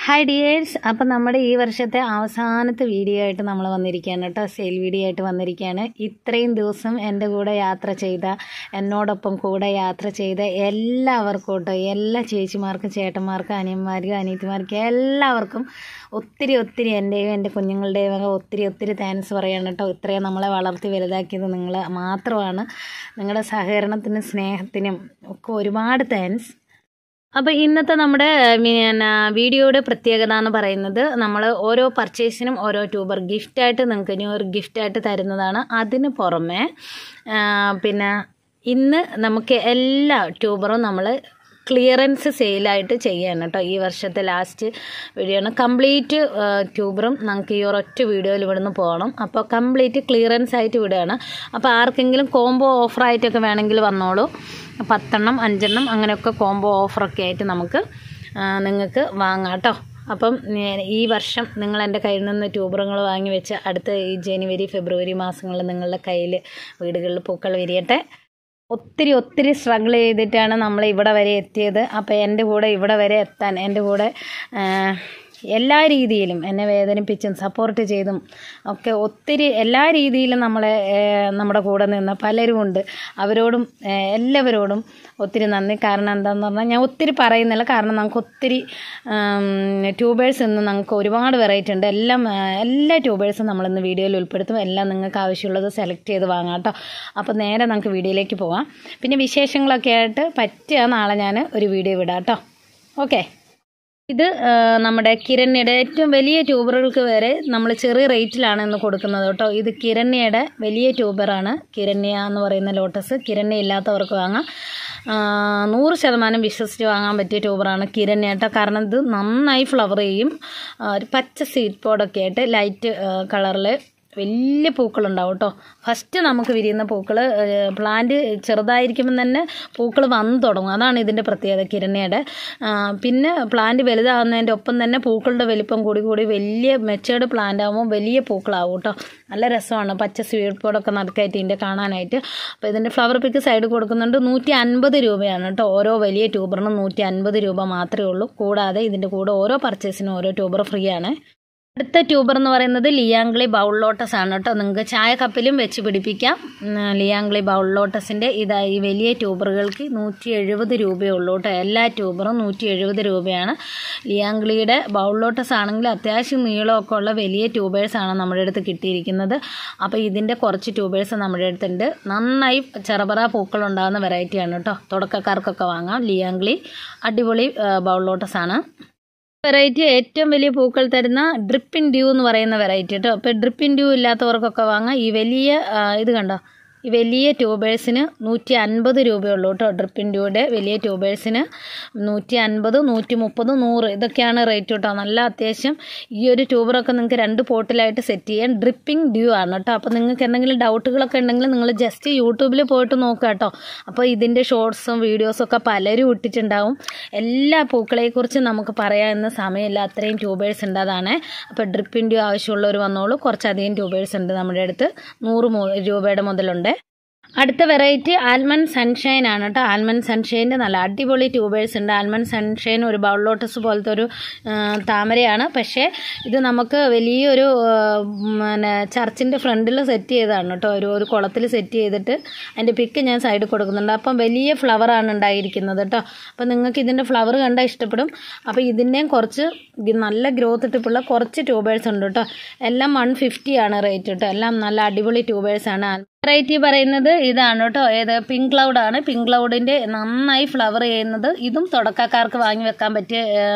Hi dears, അപ്പം നമ്മുടെ ഈ വർഷത്തെ അവസാനത്തെ വീഡിയോ ആയിട്ട് നമ്മൾ വന്നിരിക്കുകയാണ് കേട്ടോ. സെയിൽ വീഡിയോ ആയിട്ട് വന്നിരിക്കുകയാണ്. ഇത്രയും ദിവസം എൻ്റെ കൂടെ യാത്ര ചെയ്ത, എന്നോടൊപ്പം കൂടെ യാത്ര ചെയ്ത എല്ലാവർക്കും കേട്ടോ, എല്ലാ ചേച്ചിമാർക്കും ചേട്ടന്മാർക്കും അനിയന്മാർക്കും അനിയത്തിമാർക്കും എല്ലാവർക്കും ഒത്തിരി എൻ്റെയും എൻ്റെ കുഞ്ഞുങ്ങളുടെയും ഒത്തിരി താങ്ക്സ് പറയാണ് കേട്ടോ. ഇത്രയും നമ്മളെ വളർത്തി വലുതാക്കിയത് നിങ്ങൾ മാത്രമാണ്. നിങ്ങളുടെ സഹകരണത്തിനും സ്നേഹത്തിനും ഒക്കെ ഒരുപാട് താങ്ക്സ്. അപ്പോൾ ഇന്നത്തെ നമ്മുടെ വീഡിയോയുടെ പ്രത്യേകത എന്ന് പറയുന്നത്, നമ്മൾ ഓരോ പർച്ചേസിനും ഓരോ ട്യൂബർ ഗിഫ്റ്റായിട്ട് നിങ്ങൾക്ക് ഇനി ഒരു ഗിഫ്റ്റായിട്ട് തരുന്നതാണ്. അതിന് പുറമെ ഇന്ന് നമുക്ക് എല്ലാ ട്യൂബറും നമ്മൾ ക്ലിയറൻസ് സെയിലായിട്ട് ചെയ്യാണ് കേട്ടോ. ഈ വർഷത്തെ ലാസ്റ്റ് വീഡിയോ ആണ്. കംപ്ലീറ്റ് ട്യൂബറും നമുക്ക് ഈ ഒരൊറ്റ വീഡിയോയിൽ ഇവിടുന്ന് പോകണം. അപ്പോൾ കംപ്ലീറ്റ് ക്ലിയറൻസ് ആയിട്ട് വിടുകയാണ്. അപ്പോൾ ആർക്കെങ്കിലും കോംബോ ഓഫറായിട്ടൊക്കെ വേണമെങ്കിൽ വന്നോളൂ. 10 എണ്ണം 5 എണ്ണം അങ്ങനെയൊക്കെ കോംബോ ഓഫറൊക്കെ ആയിട്ട് നിങ്ങൾക്ക് വാങ്ങാം കേട്ടോ. അപ്പം ഈ വർഷം നിങ്ങൾ എൻ്റെ കയ്യിൽ നിന്ന് ട്യൂബറുകൾ വാങ്ങി വെച്ച് അടുത്ത ഈ ജനുവരി ഫെബ്രുവരി മാസങ്ങളിൽ നിങ്ങളുടെ കയ്യിൽ വീടുകളിൽ പൂക്കൾ വിരിയട്ടെ. ഒത്തിരി സ്ട്രഗിൾ ചെയ്തിട്ടാണ് നമ്മൾ ഇവിടെ വരെ എത്തിയത്. അപ്പോൾ എൻ്റെ കൂടെ ഇവിടെ വരെ എത്താൻ എൻ്റെ കൂടെ എല്ലാ രീതിയിലും എന്നെ വേദനിപ്പിച്ചും സപ്പോർട്ട് ചെയ്തും ഒക്കെ എല്ലാ രീതിയിലും നമ്മുടെ കൂടെ നിന്ന് പലരും ഉണ്ട്. അവരോടും എല്ലാവരോടും ഒത്തിരി നന്ദി. കാരണം എന്താണെന്ന് പറഞ്ഞാൽ ഞാൻ ഒത്തിരി പറയുന്നില്ല, കാരണം നമുക്ക് ഒത്തിരി ട്യൂബേഴ്സ് ഇന്ന് നമുക്ക് ഒരുപാട് വെറൈറ്റി ഉണ്ട്. എല്ലാ ട്യൂബേഴ്സും നമ്മളിന്ന് വീഡിയോയിൽ ഉൾപ്പെടുത്തും. എല്ലാം നിങ്ങൾക്ക് ആവശ്യമുള്ളത് സെലക്ട് ചെയ്ത് വാങ്ങാം കേട്ടോ. അപ്പോൾ നേരെ നമുക്ക് വീഡിയോയിലേക്ക് പോവാം. പിന്നെ വിശേഷങ്ങളൊക്കെ ആയിട്ട് പറ്റിയ നാളെ ഞാൻ ഒരു വീഡിയോ വിടാം കേട്ടോ. ഓക്കെ. ഇത് നമ്മുടെ കിരണ്യയുടെ ഏറ്റവും വലിയ ട്യൂബറുകൾക്ക് വരെ നമ്മൾ ചെറിയ റേറ്റിലാണ് ഇന്ന് കൊടുക്കുന്നത് കേട്ടോ. ഇത് കിരണ്യയുടെ വലിയ ട്യൂബറാണ്. കിരണ്യ എന്ന് പറയുന്ന ലോട്ടസ്. കിരണ്യ ഇല്ലാത്തവർക്ക് വാങ്ങാം. 100% വിശ്വസിച്ച് വാങ്ങാൻ പറ്റിയ ട്യൂബറാണ് കിരണ്യ കേട്ടോ. കാരണം ഇത് നന്നായി ഫ്ലവർ ചെയ്യും. ഒരു പച്ച സീഡ് പോഡൊക്കെ ആയിട്ട് ലൈറ്റ് കളറിൽ വലിയ പൂക്കളുണ്ടാവും കേട്ടോ. ഫസ്റ്റ് നമുക്ക് വിരിയുന്ന പൂക്കൾ പ്ലാന്റ് ചെറുതായിരിക്കുമ്പം തന്നെ പൂക്കൾ വന്നു തുടങ്ങും. അതാണ് ഇതിൻ്റെ പ്രത്യേകത കിരണ്യയുടെ. പിന്നെ പ്ലാന്റ് വലുതാകുന്നതിൻ്റെ ഒപ്പം തന്നെ പൂക്കളുടെ വലിപ്പം കൂടി വലിയ മെച്ചേർഡ് പ്ലാന്റ് ആകുമ്പോൾ വലിയ പൂക്കളാവും കേട്ടോ. നല്ല രസമാണ്. പച്ച സ്വീറ്റ് പോഡൊക്കെ നടുക്കായിട്ട് ഇതിൻ്റെ കാണാനായിട്ട്. അപ്പോൾ ഇതിൻ്റെ ഫ്ലവർ പിക്ക് സൈഡ് കൊടുക്കുന്നുണ്ട്. 150 രൂപയാണ് കേട്ടോ. ഓരോ വലിയ ട്യൂബറിനും 150 രൂപ മാത്രമേ ഉള്ളൂ. കൂടാതെ ഇതിൻ്റെ കൂടെ ഓരോ പർച്ചേസിനും ഓരോ ട്യൂബർ ഫ്രീ ആണ്. അടുത്ത ട്യൂബർ എന്ന് പറയുന്നത് ലിയാങ്ലി ബൗൾ ലോട്ടസ് ആണ് കേട്ടോ. നിങ്ങൾക്ക് ചായ കപ്പിലും വെച്ച് പിടിപ്പിക്കാം. ലിയാങ്ലി ബൗൾ ലോട്ടസിൻ്റെ ഈ വലിയ ട്യൂബറുകൾക്ക് 170 രൂപയേ ഉള്ളൂ കേട്ടോ. എല്ലാ ട്യൂബറും 170 രൂപയാണ്. ലിയാങ്ലിയുടെ ബൗൾ ലോട്ടസ് ആണെങ്കിൽ അത്യാവശ്യം നീളമൊക്കെ ഉള്ള വലിയ ട്യൂബേഴ്സാണ് നമ്മുടെ അടുത്ത് കിട്ടിയിരിക്കുന്നത്. അപ്പോൾ ഇതിൻ്റെ കുറച്ച് ട്യൂബേഴ്സ് നമ്മുടെ അടുത്തുണ്ട്. നന്നായി ചെറുപറ പൂക്കളുണ്ടാകുന്ന വെറൈറ്റിയാണ് കേട്ടോ. തുടക്കക്കാർക്കൊക്കെ വാങ്ങാം. ലിയാങ്ലി അടിപൊളി ബൗൾ ലോട്ടസ് ആണ്. വെറൈറ്റി ഏറ്റവും വലിയ പൂക്കൾ തരുന്ന ഡ്രിപ്പ് ഇൻ ഡ്യൂ എന്ന് പറയുന്ന വെറൈറ്റി കേട്ടോ. അപ്പോൾ ഡ്രിപ്പ് ഇൻ ഡ്യൂ ഇല്ലാത്തവർക്കൊക്കെ വാങ്ങാം. ഈ വലിയ ഇത് കണ്ടോ, ഈ വലിയ ട്യൂബേഴ്സിന് 150 രൂപയുള്ളൂ കേട്ടോ. ഡ്രിപ്പ് ഇൻ ഡ്യൂയുടെ വലിയ ട്യൂബേഴ്സിന് 150, 130, 100 ഇതൊക്കെയാണ് റേറ്റ് കേട്ടോ. നല്ല അത്യാവശ്യം ഈ ഒരു ട്യൂബറൊക്കെ നിങ്ങൾക്ക് 2 പോട്ടിലായിട്ട് സെറ്റ് ചെയ്യാൻ ഡ്രിപ്പിംഗ് ഡ്യൂ ആണ് കേട്ടോ. അപ്പോൾ നിങ്ങൾക്ക് എന്തെങ്കിലും ഡൗട്ടുകളൊക്കെ ഉണ്ടെങ്കിൽ നിങ്ങൾ ജസ്റ്റ് യൂട്യൂബിൽ പോയിട്ട് നോക്കുക കേട്ടോ. അപ്പോൾ ഇതിൻ്റെ ഷോർട്സും വീഡിയോസൊക്കെ പലരും ഇട്ടിട്ടുണ്ടാവും. എല്ലാ പൂക്കളെക്കുറിച്ച് നമുക്ക് പറയാമെന്ന് സമയമില്ല, അത്രയും ട്യൂബേഴ്സ് ഉണ്ട്. അതാണ്. അപ്പോൾ ഡ്രിപ്പ് ഇൻ ഡ്യൂ ആവശ്യമുള്ളവർ വന്നോളൂ. കുറച്ചധികം ട്യൂബേഴ്സ് ഉണ്ട് നമ്മുടെ അടുത്ത്. 100 രൂപയുടെ മുതലുണ്ട്. അടുത്ത വെറൈറ്റി ആൽമണ്ട് സൺഷൈൻ ആണ് കേട്ടോ. ആൽമണ്ട് സൺഷൈൻ്റെ നല്ല അടിപൊളി ട്യൂബേഴ്സ് ഉണ്ട്. ആൽമണ്ട് സൺഷൈൻ ഒരു ബൗൾ ലോട്ടസ് പോലത്തെ ഒരു താമരയാണ്. പക്ഷേ ഇത് നമുക്ക് വലിയൊരു ചർച്ചിൻ്റെ ഫ്രണ്ടിൽ സെറ്റ് ചെയ്തതാണ് കേട്ടോ. ഒരു കുളത്തിൽ സെറ്റ് ചെയ്തിട്ട് അതിൻ്റെ പിക്ക് ഞാൻ സൈഡിൽ കൊടുക്കുന്നുണ്ട്. അപ്പം വലിയ ഫ്ലവറാണ് ഉണ്ടായിരിക്കുന്നത് കേട്ടോ. അപ്പം നിങ്ങൾക്ക് ഇതിൻ്റെ ഫ്ലവർ കണ്ടാൽ ഇഷ്ടപ്പെടും. അപ്പോൾ ഇതിൻ്റെയും കുറച്ച് നല്ല ഗ്രോത്ത് ടിപ്പുള്ള കുറച്ച് ട്യൂബേഴ്സ് ഉണ്ട് കേട്ടോ. എല്ലാം 150 ആണ് റേറ്റ് കേട്ടോ. എല്ലാം നല്ല അടിപൊളി ട്യൂബേഴ്സാണ്. വെറൈറ്റി പറയുന്നത് ഇതാണ് കേട്ടോ. പിങ്ക് ക്ലൗഡ് ആണ്. പിങ്ക് ക്ലൗഡിൻ്റെ നന്നായി ഫ്ലവർ ചെയ്യുന്നത്. ഇതും തുടക്കക്കാർക്ക് വാങ്ങി വെക്കാൻ പറ്റിയ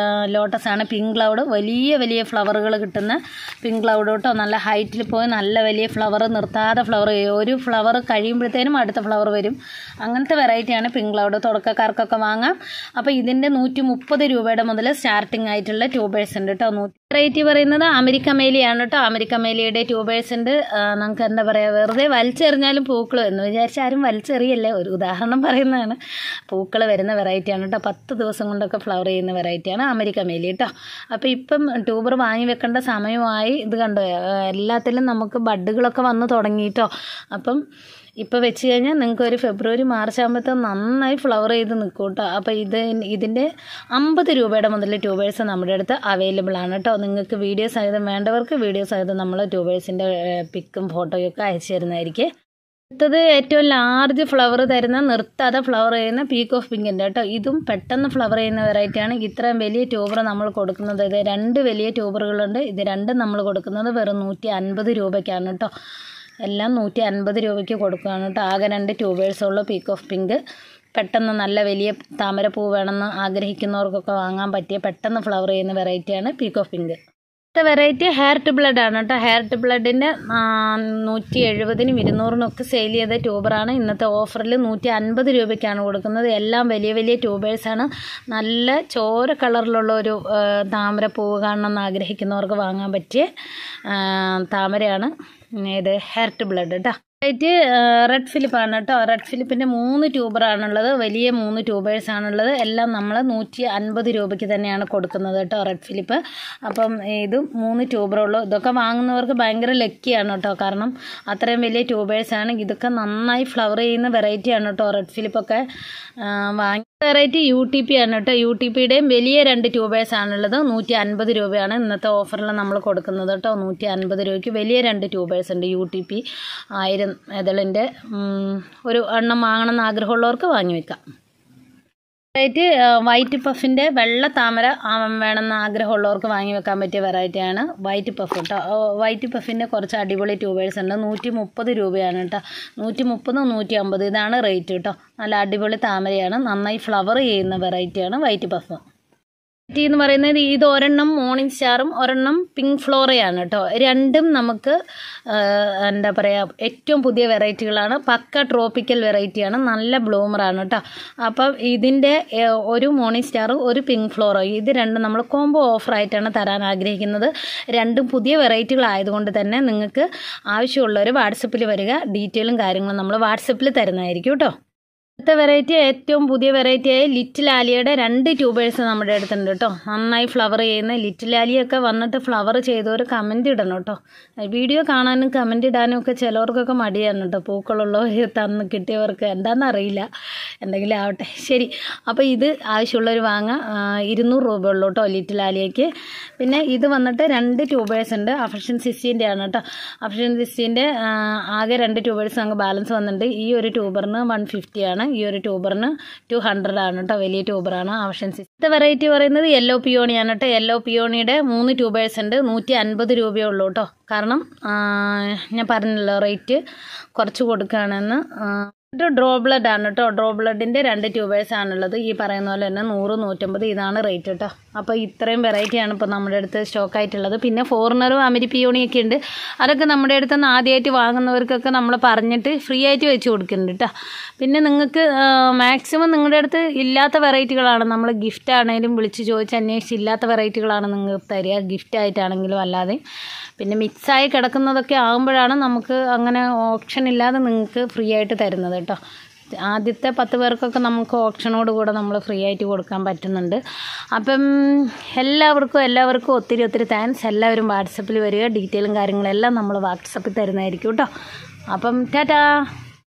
ലോട്ടസ് ആണ്. പിങ്ക് ക്ലൗഡ് വലിയ ഫ്ലവറുകൾ കിട്ടുന്ന പിങ്ക് ക്ലൗഡ് കേട്ടോ. നല്ല ഹൈറ്റിൽ പോയി നല്ല വലിയ ഫ്ലവർ നിർത്താതെ ഫ്ലവർ ചെയ്യും. ഒരു ഫ്ലവർ കഴിയുമ്പോഴത്തേനും അടുത്ത ഫ്ലവർ വരും. അങ്ങനത്തെ വെറൈറ്റിയാണ് പിങ്ക് ക്ലൗഡ്. തുടക്കക്കാർക്കൊക്കെ വാങ്ങാം. അപ്പോൾ ഇതിൻ്റെ 130 രൂപയുടെ മുതൽ സ്റ്റാർട്ടിംഗ് ആയിട്ടുള്ള ട്യൂബേഴ്സ് ഉണ്ട് കേട്ടോ. വെറൈറ്റി പറയുന്നത് അമേരിക്ക മേലിയാണ് കേട്ടോ. അമേരിക്ക മേലിയുടെ ട്യൂബേഴ്സ് ഉണ്ട്. നമുക്ക് എന്താ പറയുക, വെറുതെ വലിച്ചെറിഞ്ഞാലും പൂക്കൾ എന്ന് വിചാരിച്ചാൽ ആരും വലിച്ചെറിയല്ലേ, ഒരു ഉദാഹരണം പറയുന്നതാണ്. പൂക്കൾ വരുന്ന വെറൈറ്റിയാണ് കേട്ടോ. 10 ദിവസം കൊണ്ടൊക്കെ ഫ്ലവർ ചെയ്യുന്ന വെറൈറ്റിയാണ് അമേരിക്ക മേലി കേട്ടോ. അപ്പോൾ ഇപ്പം ട്യൂബർ വാങ്ങി വെക്കേണ്ട സമയമായി. ഇത് കണ്ടോ, എല്ലാത്തിലും നമുക്ക് ബഡുകളൊക്കെ വന്ന് തുടങ്ങി കേട്ടോ. അപ്പം ഇപ്പോൾ വെച്ച് കഴിഞ്ഞാൽ നിങ്ങൾക്ക് ഒരു ഫെബ്രുവരി മാർച്ച് ആകുമ്പോഴത്തെ നന്നായി ഫ്ലവർ ചെയ്ത് നിൽക്കും കേട്ടോ. അപ്പോൾ ഇതിൻ്റെ 50 രൂപയുടെ മുതൽ ട്യൂബേഴ്സ് നമ്മുടെ അടുത്ത് അവൈലബിൾ ആണ് കേട്ടോ. നിങ്ങൾക്ക് വീഡിയോ സഹിതം വേണ്ടവർക്ക് വീഡിയോ സഹിതം നമ്മൾ ട്യൂബേഴ്സിൻ്റെ പിക്കും ഫോട്ടോയും ഒക്കെ അയച്ചു തരുന്നതായിരിക്കും. അടുത്തത് ഏറ്റവും ലാർജ് ഫ്ലവർ തരുന്ന നിർത്താതെ ഫ്ലവർ ചെയ്യുന്ന പീക്ക് ഓഫ് പിങ്കിൻ്റെ കേട്ടോ. ഇതും പെട്ടെന്ന് ഫ്ലവർ ചെയ്യുന്ന വെറൈറ്റിയാണ്. ഇത്രയും വലിയ ട്യൂബർ നമ്മൾ കൊടുക്കുന്നത്, ഇത് 2 വലിയ ട്യൂബറുകളുണ്ട്. ഇത് രണ്ടും നമ്മൾ കൊടുക്കുന്നത് വെറും 150 രൂപയ്ക്കാണ് കേട്ടോ. എല്ലാം 150 രൂപയ്ക്ക് കൊടുക്കുകയാണ് കേട്ടോ. ആകെ 2 ട്യൂബേഴ്സുള്ള പീക്ക് ഓഫ് പിങ്ക്. പെട്ടെന്ന് നല്ല വലിയ താമരപ്പൂ വേണമെന്ന് ആഗ്രഹിക്കുന്നവർക്കൊക്കെ വാങ്ങാൻ പറ്റിയ പെട്ടെന്ന് ഫ്ലവർ ചെയ്യുന്ന വെറൈറ്റിയാണ് പീക്ക് ഓഫ് പിങ്ക്. അടുത്ത വെറൈറ്റി ഹെയർ ടു ബ്ലഡ് ആണ് കേട്ടോ. ഹെയർ ടു ബ്ലഡിൻ്റെ 170-നും 200-നും ഒക്കെ സെയിൽ ചെയ്ത ട്യൂബറാണ്. ഇന്നത്തെ ഓഫറിൽ 150 രൂപയ്ക്കാണ് കൊടുക്കുന്നത്. എല്ലാം വലിയ വലിയ ട്യൂബേഴ്സാണ്. നല്ല ചോര കളറിലുള്ള ഒരു താമരപ്പൂവ് കാണണമെന്ന് ആഗ്രഹിക്കുന്നവർക്ക് വാങ്ങാൻ പറ്റിയ താമരയാണ് ഇത് ഹെയർ ടു ബ്ലഡ് കേട്ടോ. വെറൈറ്റി റെഡ് ഫിലിപ്പാണ് കേട്ടോ. റെഡ് ഫിലിപ്പിൻ്റെ 3 ട്യൂബറാണുള്ളത്. വലിയ 3 ട്യൂബേഴ്സാണുള്ളത്. എല്ലാം നമ്മൾ 150 രൂപയ്ക്ക് തന്നെയാണ് കൊടുക്കുന്നത് കേട്ടോ റെഡ് ഫിലിപ്പ്. അപ്പം ഇതും 3 ട്യൂബറുള്ളൂ. ഇതൊക്കെ വാങ്ങുന്നവർക്ക് ഭയങ്കര ലക്കിയാണ് കേട്ടോ. കാരണം അത്രയും വലിയ ട്യൂബേഴ്സാണ്. ഇതൊക്കെ നന്നായി ഫ്ലവർ ചെയ്യുന്ന വെറൈറ്റിയാണ് കേട്ടോ റെഡ് ഫിലിപ്പൊക്കെ. വാങ്ങി വെറൈറ്റി UTP ആണ് കേട്ടോ. UTPയുടെയും വലിയ 2 ട്യൂബേഴ്സാണുള്ളത്. 150 രൂപയാണ് ഇന്നത്തെ ഓഫറിൽ നമ്മൾ കൊടുക്കുന്നത് കേട്ടോ. 150 രൂപയ്ക്ക് വലിയ 2 ട്യൂബേഴ്സ് ഉണ്ട്. UTP 1000 ഇതിലിൻ്റെ ഒരു എണ്ണം വാങ്ങണമെന്ന് ആഗ്രഹമുള്ളവർക്ക് വാങ്ങി വെക്കാം. വെറൈറ്റി വൈറ്റ് പഫിൻ്റെ വെള്ള താമര വേണമെന്ന് ആഗ്രഹമുള്ളവർക്ക് വാങ്ങി വെക്കാൻ പറ്റിയ വെറൈറ്റിയാണ് വൈറ്റ് പഫ് കേട്ടോ. വൈറ്റ് പഫിൻ്റെ കുറച്ച് അടിപൊളി ട്യൂബേഴ്സ് ഉണ്ട്. 130 രൂപയാണ് കേട്ടോ. 130, 150 ഇതാണ് റേറ്റ് കേട്ടോ. നല്ല അടിപൊളി താമരയാണ്. നന്നായി ഫ്ലവർ ചെയ്യുന്ന വെറൈറ്റിയാണ് വൈറ്റ് പഫ്. എന്ന് പറയുന്നത് ഇത് ഒരെണ്ണം മോർണിംഗ് സ്റ്റാറും ഒരെണ്ണം പിങ്ക് ഫ്ലോറയാണ് കേട്ടോ. രണ്ടും നമുക്ക് എന്താ പറയുക ഏറ്റവും പുതിയ വെറൈറ്റികളാണ്. പക്ക ട്രോപ്പിക്കൽ വെറൈറ്റിയാണ്. നല്ല ബ്ലൂമറാണ് കേട്ടോ. അപ്പം ഇതിൻ്റെ ഒരു മോർണിംഗ് സ്റ്റാറും ഒരു പിങ്ക് ഫ്ലോറോ ഇത് രണ്ടും നമ്മൾ കോംബോ ഓഫറായിട്ടാണ് തരാൻ ആഗ്രഹിക്കുന്നത്. രണ്ടും പുതിയ വെറൈറ്റികളായതുകൊണ്ട് തന്നെ നിങ്ങൾക്ക് ആവശ്യമുള്ളവർ വാട്സപ്പിൽ വരിക. ഡീറ്റെയിലും കാര്യങ്ങളും നമ്മൾ വാട്സപ്പിൽ തരുന്നതായിരിക്കും കേട്ടോ. അടുത്ത വെറൈറ്റി ഏറ്റവും പുതിയ വെറൈറ്റിയായ ലിറ്റിൽ ആലിയയുടെ 2 ട്യൂബേഴ്സ് നമ്മുടെ അടുത്തുണ്ട് കേട്ടോ. നന്നായി ഫ്ലവർ ചെയ്യുന്ന ലിറ്റിൽ ആലിയൊക്കെ വന്നിട്ട് ഫ്ലവർ ചെയ്തവർ കമൻറ്റ് ഇടണം കേട്ടോ. വീഡിയോ കാണാനും കമൻറ്റ് ഇടാനും ഒക്കെ ചിലവർക്കൊക്കെ മടിയാണ് കേട്ടോ. പൂക്കളുള്ളവർ തന്ന് കിട്ടിയവർക്ക് എന്താണെന്നറിയില്ല. എന്തെങ്കിലും ആവട്ടെ. ശരി, അപ്പോൾ ഇത് ആവശ്യമുള്ളവർ വാങ്ങാം. 200 രൂപ ഉള്ളൂ കേട്ടോ ലിറ്റിൽ ആലിയയ്ക്ക്. പിന്നെ ഇത് വന്നിട്ട് 2 ട്യൂബേഴ്സ് ഉണ്ട്. അഫഷൻ സിസ്റ്റീൻ്റെ ആണ് കേട്ടോ. അഫഷൻ സിസ്റ്റീൻ്റെ ആകെ 2 ട്യൂബേഴ്സ് നമുക്ക് ബാലൻസ് വന്നിട്ടുണ്ട്. ഈ ഒരു ട്യൂബറിന് 150 ആണ്. ഈ ഒരു ട്യൂബറിന് 200 ആണ് കേട്ടോ. വലിയ ട്യൂബറാണ് അഫഷൻ സിസ്റ്റം. അടുത്ത വെറൈറ്റി പറയുന്നത് യെല്ലോ പിയോണിയാണ് കേട്ടോ. യെല്ലോ പിയോണിയുടെ 3 ട്യൂബേഴ്സ് ഉണ്ട്. 150 രൂപയേ ഉള്ളൂ കേട്ടോ. കാരണം ഞാൻ പറഞ്ഞല്ലോ റേറ്റ് കുറച്ച് കൊടുക്കുകയാണെന്ന്. ഡ്രോ ബ്ലഡ് ആണ് കേട്ടോ. ഡ്രോ ബ്ലഡിൻ്റെ 2 ട്യൂബേഴ്സ് ആണുള്ളത്. ഈ പറയുന്ന പോലെ തന്നെ 100, 150 ഇതാണ് റേറ്റ് കേട്ടോ. അപ്പോൾ ഇത്രയും വെറൈറ്റിയാണ് ഇപ്പോൾ നമ്മുടെ അടുത്ത് സ്റ്റോക്കായിട്ടുള്ളത്. പിന്നെ ഫോറിനറും അമരിപ്പിയോണിയൊക്കെ ഉണ്ട്. അതൊക്കെ നമ്മുടെ അടുത്ത് നിന്ന് ആദ്യമായിട്ട് വാങ്ങുന്നവർക്കൊക്കെ നമ്മൾ പറഞ്ഞിട്ട് ഫ്രീ ആയിട്ട് വെച്ച് കൊടുക്കുന്നുണ്ട് കേട്ടോ. പിന്നെ നിങ്ങൾക്ക് മാക്സിമം നിങ്ങളുടെ അടുത്ത് ഇല്ലാത്ത വെറൈറ്റികളാണ് നമ്മൾ ഗിഫ്റ്റ് ആണെങ്കിലും വിളിച്ച് ചോദിച്ച് അന്വേഷിച്ച് ഇല്ലാത്ത വെറൈറ്റികളാണ് നിങ്ങൾക്ക് തരിക. ഗിഫ്റ്റായിട്ടാണെങ്കിലും അല്ലാതെ. പിന്നെ മിക്സായി കിടക്കുന്നതൊക്കെ ആകുമ്പോഴാണ് നമുക്ക് അങ്ങനെ ഓപ്ഷൻ ഇല്ലാതെ നിങ്ങൾക്ക് ഫ്രീ ആയിട്ട് തരുന്നത് കേട്ടോ. ആദ്യത്തെ 10 പേർക്കൊക്കെ നമുക്ക് ഓപ്ഷനോട് കൂടെ നമ്മൾ ഫ്രീ ആയിട്ട് കൊടുക്കാൻ പറ്റുന്നുണ്ട്. അപ്പം എല്ലാവർക്കും ഒത്തിരി താങ്ക്സ്. എല്ലാവരും വാട്സപ്പിൽ വരിക. ഡീറ്റെയിലും കാര്യങ്ങളെല്ലാം നമ്മൾ വാട്സപ്പിൽ തരുന്നതായിരിക്കും കേട്ടോ. അപ്പം ടാറ്റാ.